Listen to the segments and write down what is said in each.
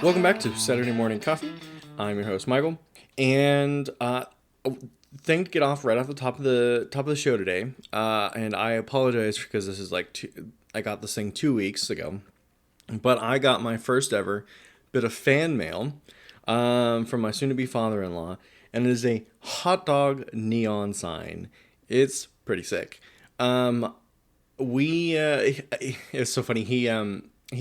Welcome back to Saturday Morning Coffee. I'm your host Michael, and thing to get off right off the top of the show today. And I apologize because this is I got this thing 2 weeks ago, but I got my first ever bit of fan mail from my soon-to-be father-in-law, and it is a hot dog neon sign. It's pretty sick. We It's so funny. He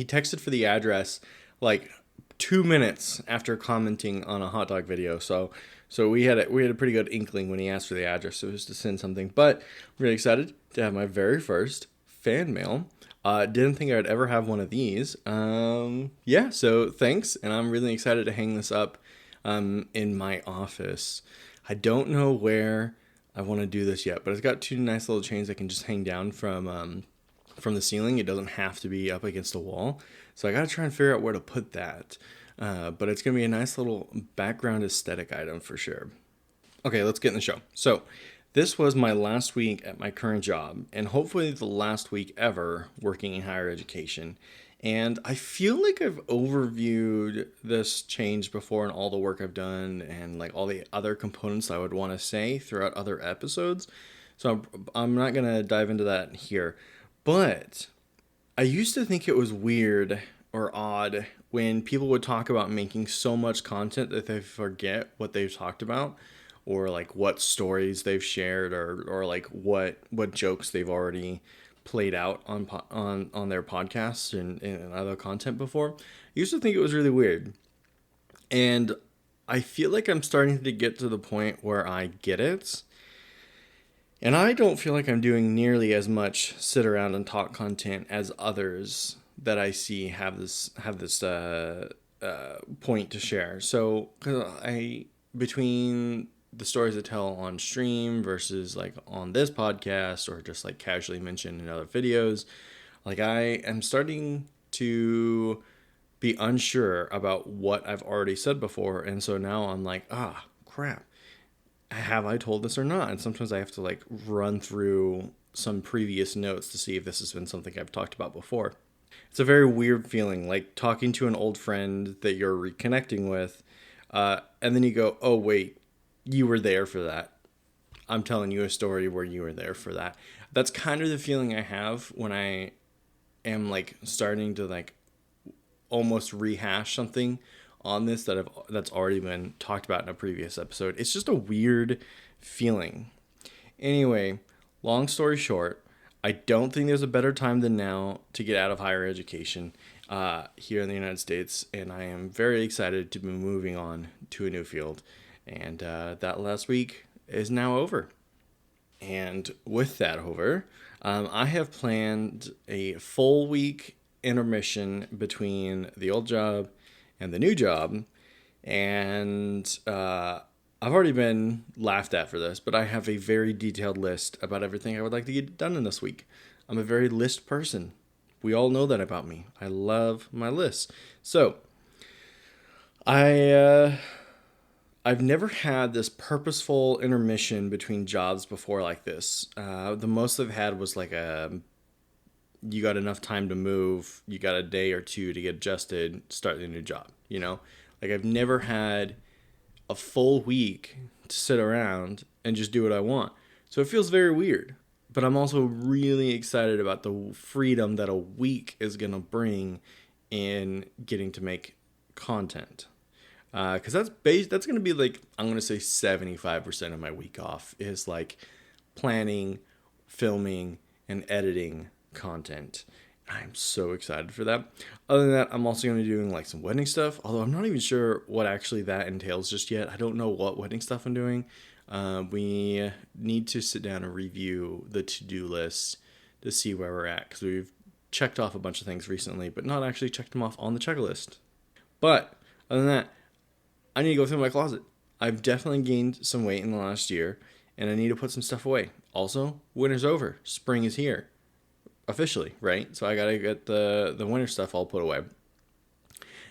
texted for the address like 2 minutes after commenting on a hot dog video. So we had a pretty good inkling when he asked for the address, so it was to send something. But I'm really excited to have my very first fan mail. Didn't think I'd ever have one of these. Yeah, so thanks, and I'm really excited to hang this up in my office. I don't know where I want to do this yet, but it's got two nice little chains that can just hang down from the ceiling. It doesn't have to be up against a wall. So I got to try and figure out where to put that. But it's going to be a nice little background aesthetic item for sure. Okay, let's get in the show. So this was my last week at my current job, and hopefully the last week ever working in higher education. And I feel like I've overviewed this change before in all the work I've done and like all the other components I would want to say throughout other episodes. So I'm not going to dive into that here. But I used to think it was weird or odd when people would talk about making so much content that they forget what they've talked about, or like what stories they've shared, or like what jokes they've already played out on their podcasts and other content before. I used to think it was really weird. And I feel like I'm starting to get to the point where I get it. And I don't feel like I'm doing nearly as much sit around and talk content as others that I see have this point to share. So, 'cause between the stories I tell on stream versus like on this podcast or just like casually mentioned in other videos, like I am starting to be unsure about what I've already said before, and so now I'm like, crap, have I told this or not? And sometimes I have to like run through some previous notes to see if this has been something I've talked about before. It's a very weird feeling, like talking to an old friend that you're reconnecting with, and then you go, oh, wait, you were there for that. I'm telling you a story where you were there for that. That's kind of the feeling I have when I am like starting to like almost rehash something on this that's already been talked about in a previous episode. It's just a weird feeling. Anyway, long story short, I don't think there's a better time than now to get out of higher education here in the United States, and I am very excited to be moving on to a new field. And that last week is now over. And with that over, I have planned a full week intermission between the old job and the new job. And I've already been laughed at for this, but I have a very detailed list about everything I would like to get done in this week. I'm a very list person. We all know that about me. I love my lists. So I I've never had this purposeful intermission between jobs before like this. The most I've had was like you got enough time to move, you got a day or two to get adjusted, start the new job, you know? Like I've never had a full week to sit around and just do what I want. So it feels very weird. But I'm also really excited about the freedom that a week is going to bring in getting to make content. Because that's going to be like, I'm going to say 75% of my week off is like planning, filming, and editing content. I'm so excited for that. Other than that, I'm also going to be doing like some wedding stuff, although I'm not even sure what actually that entails just yet. I don't know what wedding stuff I'm doing. We need to sit down and review the to-do list to see where we're at, because we've checked off a bunch of things recently, but not actually checked them off on the checklist. But other than that, I need to go through my closet. I've definitely gained some weight in the last year, and I need to put some stuff away. Also, winter's over. Spring is here. Officially, right? So I gotta get the winter stuff all put away.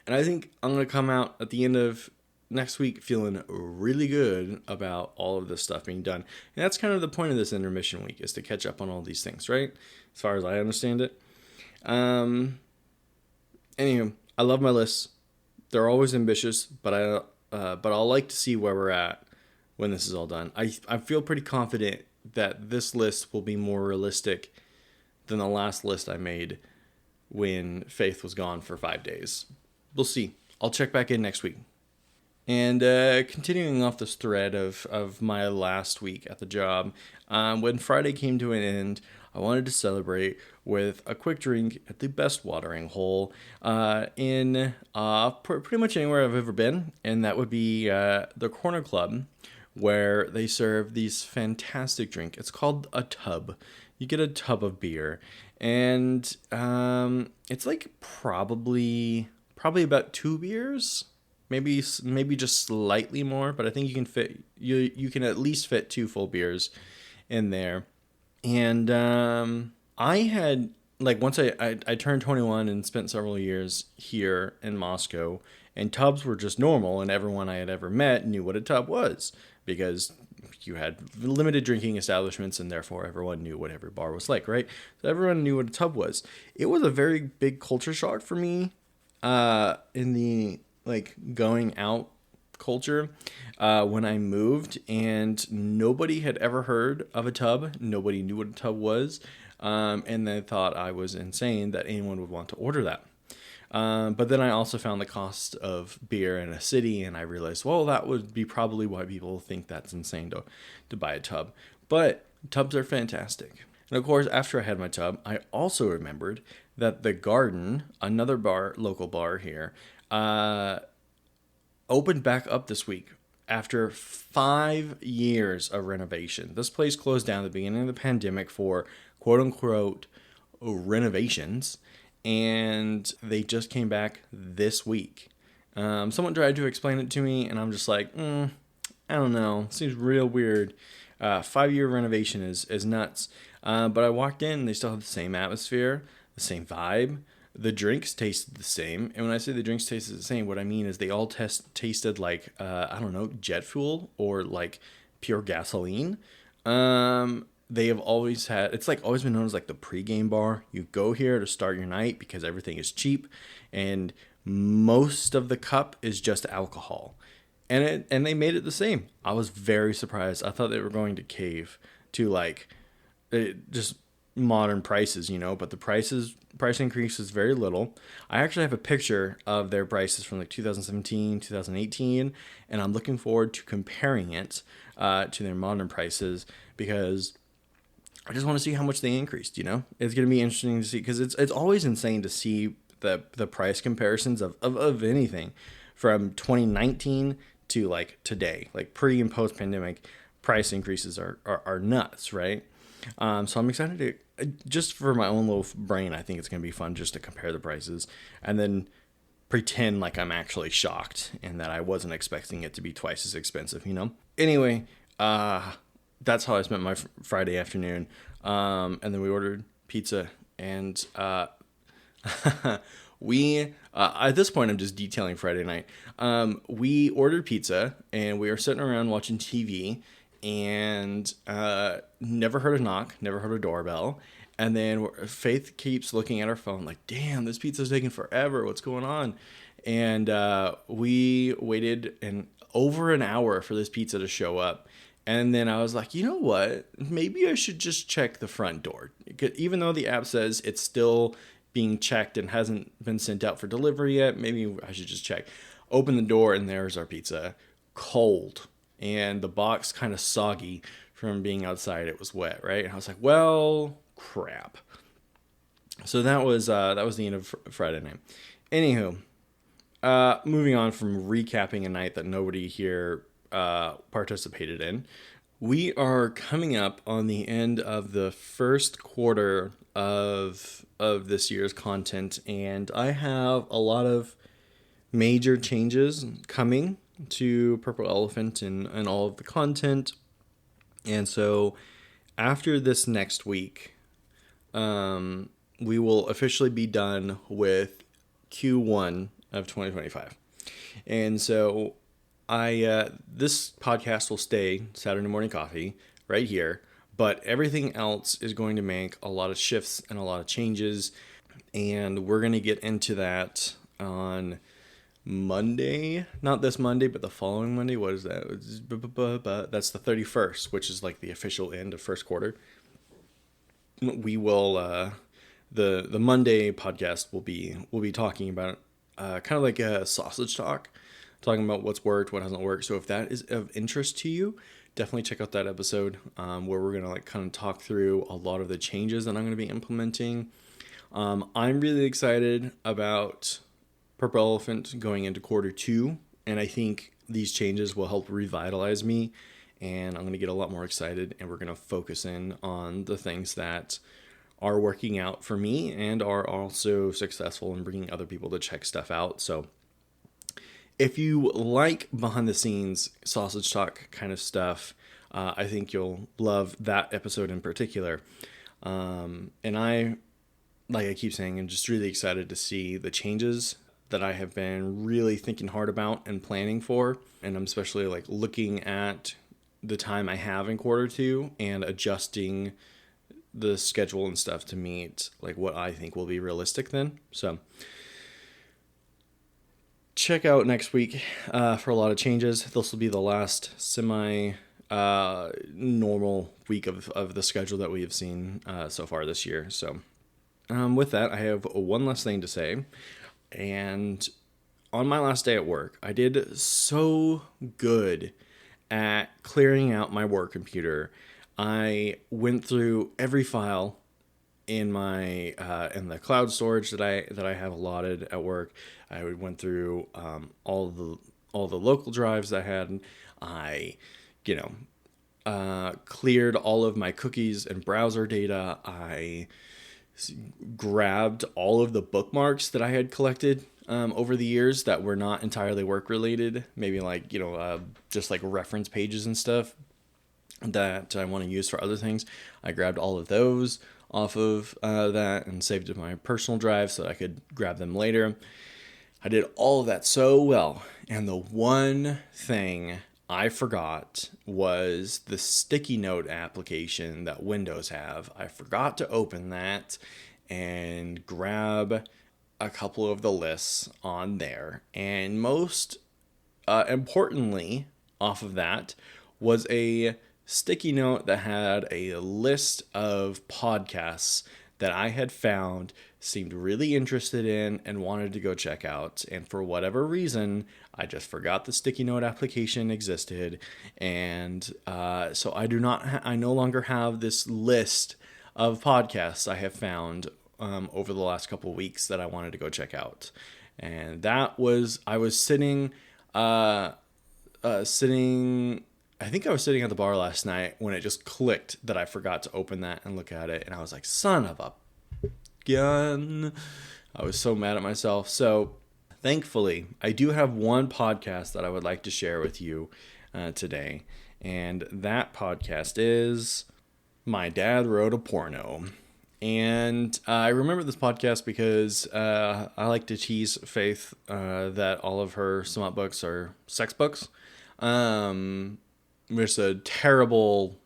And I think I'm gonna come out at the end of next week feeling really good about all of this stuff being done. And that's kind of the point of this intermission week, is to catch up on all these things, right? As far as I understand it. Anywho, I love my lists. They're always ambitious, but I'll like to see where we're at when this is all done. I feel pretty confident that this list will be more realistic than the last list I made when Faith was gone for 5 days. We'll see. I'll check back in next week. And continuing off this thread of my last week at the job, when Friday came to an end, I wanted to celebrate with a quick drink at the best watering hole in pretty much anywhere I've ever been, and that would be the Corner Club, where they serve these fantastic drink. It's called a tub. You get a tub of beer, and it's like probably about 2 beers, maybe just slightly more, but I think you can at least fit 2 full beers in there. And I had, like, once I turned 21 and spent several years here in Moscow, and tubs were just normal, and everyone I had ever met knew what a tub was, because you had limited drinking establishments, and therefore everyone knew what every bar was like, right? So everyone knew what a tub was. It was a very big culture shock for me in the, like, going out culture when I moved, and nobody had ever heard of a tub. Nobody knew what a tub was, and they thought I was insane that anyone would want to order that. But then I also found the cost of beer in a city, and I realized, well, that would be probably why people think that's insane to buy a tub. But tubs are fantastic. And of course, after I had my tub, I also remembered that the Garden, another bar, local bar here, opened back up this week after 5 years of renovation. This place closed down at the beginning of the pandemic for quote unquote renovations, and they just came back this week. Someone tried to explain it to me, and I'm just like, I don't know. It seems real weird. 5-year renovation is nuts. But I walked in, and they still have the same atmosphere, the same vibe. The drinks tasted the same. And when I say the drinks tasted the same, what I mean is they all tasted like, I don't know, jet fuel or like pure gasoline. They have always had, it's like always been known as like the pregame bar. You go here to start your night because everything is cheap, and most of the cup is just alcohol. And they made it the same. I was very surprised. I thought they were going to cave to like just modern prices, but the price increase is very little. I actually have a picture of their prices from like 2017, 2018, and I'm looking forward to comparing it to their modern prices, because I just want to see how much they increased. It's going to be interesting to see, because it's always insane to see the price comparisons of anything from 2019 to like today. Like pre and post pandemic price increases are nuts, right? So I'm excited to, just for my own little brain, I think it's going to be fun just to compare the prices and then pretend like I'm actually shocked and that I wasn't expecting it to be twice as expensive, Anyway, that's how I spent my Friday afternoon. And then we ordered pizza, and we, at this point, I'm just detailing Friday night. We ordered pizza, and we were sitting around watching TV, and never heard a knock, never heard a doorbell. And then Faith keeps looking at her phone like, damn, this pizza's taking forever. What's going on? And we waited over an hour for this pizza to show up. And then I was like, you know what? Maybe I should just check the front door. Even though the app says it's still being checked and hasn't been sent out for delivery yet, maybe I should just check. Open the door, and there's our pizza, cold. And the box kind of soggy from being outside. It was wet, right? And I was like, well, crap. So that was the end of Friday night. Anywho, moving on from recapping a night that nobody here participated in, we are coming up on the end of the first quarter of this year's content, and I have a lot of major changes coming to Purple Elephant and all of the content. And so after this next week, we will officially be done with Q1 of 2025. And so this podcast will stay Saturday Morning Coffee right here, but everything else is going to make a lot of shifts and a lot of changes, and we're going to get into that on Monday, not this Monday, but the following Monday. What is that? That's the 31st, which is like the official end of first quarter. We will the Monday podcast will be talking about kind of like a sausage talk, talking about what's worked, what hasn't worked. So if that is of interest to you, definitely check out that episode where we're gonna like kind of talk through a lot of the changes that I'm gonna be implementing. I'm really excited about Purple Elephant going into quarter two, and I think these changes will help revitalize me, and I'm going to get a lot more excited, and we're going to focus in on the things that are working out for me and are also successful in bringing other people to check stuff out. So if you like behind the scenes sausage talk kind of stuff, I think you'll love that episode in particular. And like I keep saying, I'm just really excited to see the changes that I have been really thinking hard about and planning for. And I'm especially like looking at the time I have in quarter two and adjusting the schedule and stuff to meet like what I think will be realistic then. So check out next week for a lot of changes. This will be the last semi normal week of the schedule that we have seen so far this year. So with that, I have one last thing to say. And on my last day at work, I did so good at clearing out my work computer. I went through every file in my in the cloud storage that I have allotted at work. I went through all the local drives I had. I, cleared all of my cookies and browser data. I grabbed all of the bookmarks that I had collected over the years that were not entirely work related, maybe like, just like reference pages and stuff that I want to use for other things. I grabbed all of those off of that and saved it in my personal drive so that I could grab them later. I did all of that so well. And the one thing I forgot was the sticky note application that Windows have. I forgot to open that and grab a couple of the lists on there. And most importantly, off of that was a sticky note that had a list of podcasts that I had found, seemed really interested in, and wanted to go check out. And for whatever reason, I just forgot the sticky note application existed. And so I no longer have this list of podcasts I have found over the last couple of weeks that I wanted to go check out. And I was sitting, I think I was sitting at the bar last night when it just clicked that I forgot to open that and look at it. And I was like, son of a gun. I was so mad at myself. So thankfully, I do have one podcast that I would like to share with you today. And that podcast is My Dad Wrote a Porno. And I remember this podcast because I like to tease Faith that all of her smut books are sex books. There's a terrible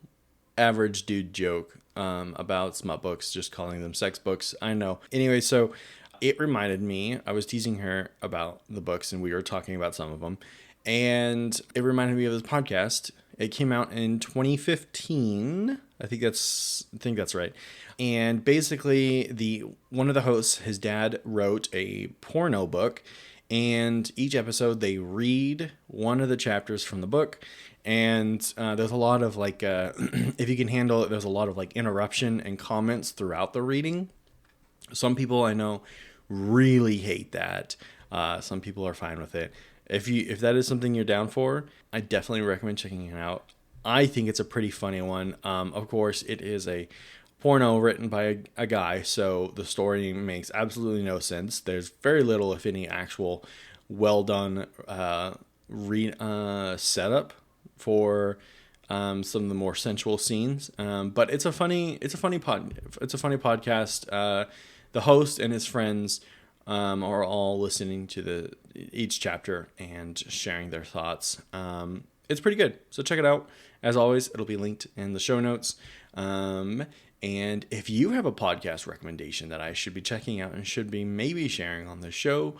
average dude joke about smut books, just calling them sex books. I know. Anyway, so it reminded me, I was teasing her about the books and we were talking about some of them. And it reminded me of this podcast. It came out in 2015. I think that's right. And basically one of the hosts, his dad wrote a porno book, and each episode they read one of the chapters from the book. And there's a lot of like, if you can handle it, there's a lot of like interruption and comments throughout the reading. Some people I know really hate that. Some people are fine with it. If that is something you're down for, I definitely recommend checking it out. I think it's a pretty funny one. Of course, it is a porno written by a guy, so the story makes absolutely no sense. There's very little, if any, actual well done setup for some of the more sensual scenes. But it's a funny podcast. The host and his friends are all listening to each chapter and sharing their thoughts. It's pretty good, so check it out. As always, it'll be linked in the show notes. And if you have a podcast recommendation that I should be checking out and should be maybe sharing on the show,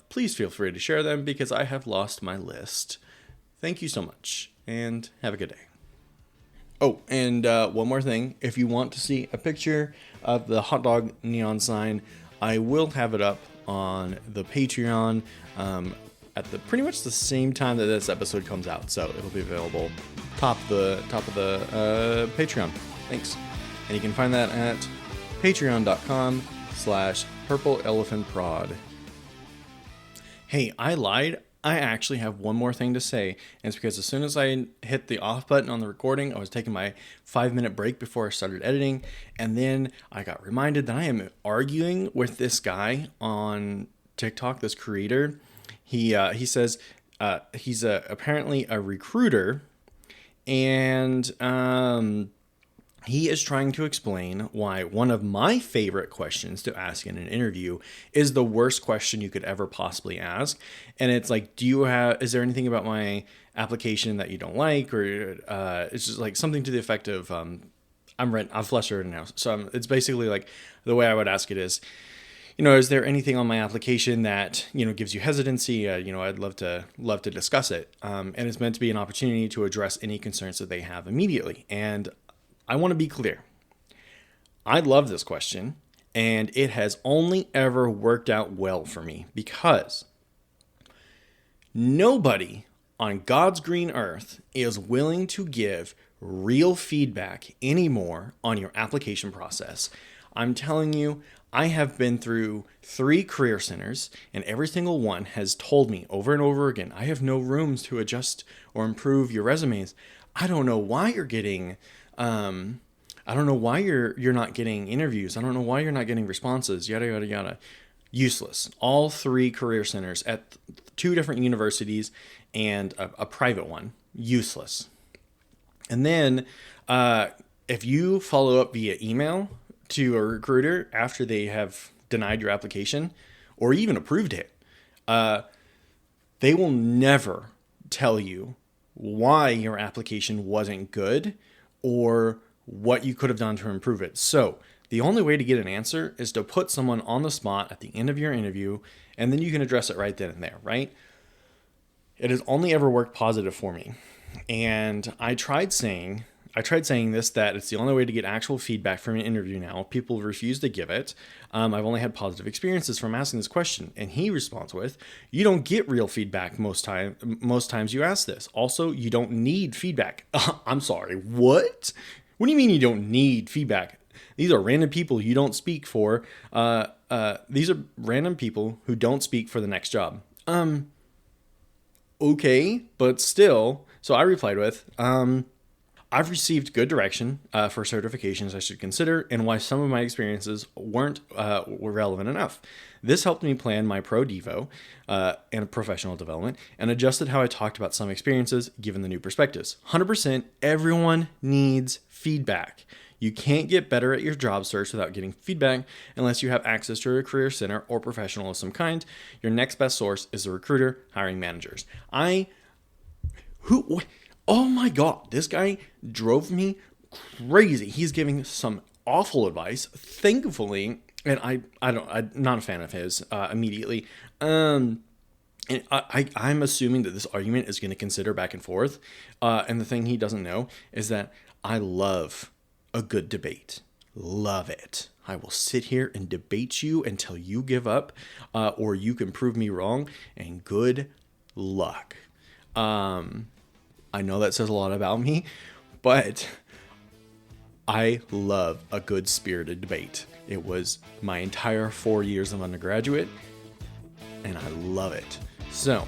please feel free to share them because I have lost my list. Thank you so much, and have a good day. Oh, and one more thing. If you want to see a picture of the hot dog neon sign, I will have it up on the Patreon at the pretty much the same time that this episode comes out. So it'll be available top of the Patreon. Thanks. And you can find that at patreon.com/purpleelephantprod. Hey, I lied. I actually have one more thing to say, and it's because as soon as I hit the off button on the recording, I was taking my 5-minute break before I started editing, and then I got reminded that I am arguing with this guy on TikTok, this creator. He says he's apparently a recruiter, and he is trying to explain why one of my favorite questions to ask in an interview is the worst question you could ever possibly ask. And it's like, is there anything about my application that you don't like? Or it's just like something to the effect of, I've flushed it now. So it's basically like the way I would ask it is, is there anything on my application that, gives you hesitancy? I'd love to discuss it. And it's meant to be an opportunity to address any concerns that they have immediately. And I want to be clear. I love this question, and it has only ever worked out well for me because nobody on God's green earth is willing to give real feedback anymore on your application process. I'm telling you, I have been through 3 career centers, and every single one has told me over and over again, I have no rooms to adjust or improve your resumes. I don't know why you're getting I don't know why you're not getting interviews. I don't know why you're not getting responses, yada, yada, yada. Useless. All 3 career centers at 2 different universities and a private one. Useless. And then if you follow up via email to a recruiter after they have denied your application or even approved it, they will never tell you why your application wasn't good or what you could have done to improve it. So the only way to get an answer is to put someone on the spot at the end of your interview, and then you can address it right then and there, right? It has only ever worked positive for me. And I tried saying this, that it's the only way to get actual feedback from an interview now. People refuse to give it. I've only had positive experiences from asking this question. And he responds with, you don't get real feedback most times you ask this. Also, you don't need feedback. I'm sorry, what? What do you mean you don't need feedback? These are random people you don't speak for. These are random people who don't speak for the next job. Okay, but still. So I replied with, I've received good direction for certifications I should consider and why some of my experiences were relevant enough. This helped me plan my pro devo and professional development and adjusted how I talked about some experiences given the new perspectives. 100% everyone needs feedback. You can't get better at your job search without getting feedback unless you have access to a career center or professional of some kind. Your next best source is a recruiter hiring managers. Oh my God, this guy drove me crazy. He's giving some awful advice. Thankfully, and I'm not a fan of his immediately. And I'm assuming that this argument is going to consider back and forth. And the thing he doesn't know is that I love a good debate. Love it. I will sit here and debate you until you give up or you can prove me wrong. And good luck. I know that says a lot about me, but I love a good spirited debate. It was my entire 4 years of undergraduate, and I love it. So,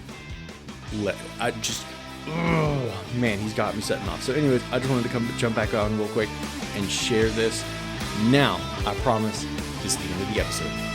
man, he's got me setting off. So anyways, I just wanted to jump back on real quick and share this. Now, I promise, this is the end of the episode.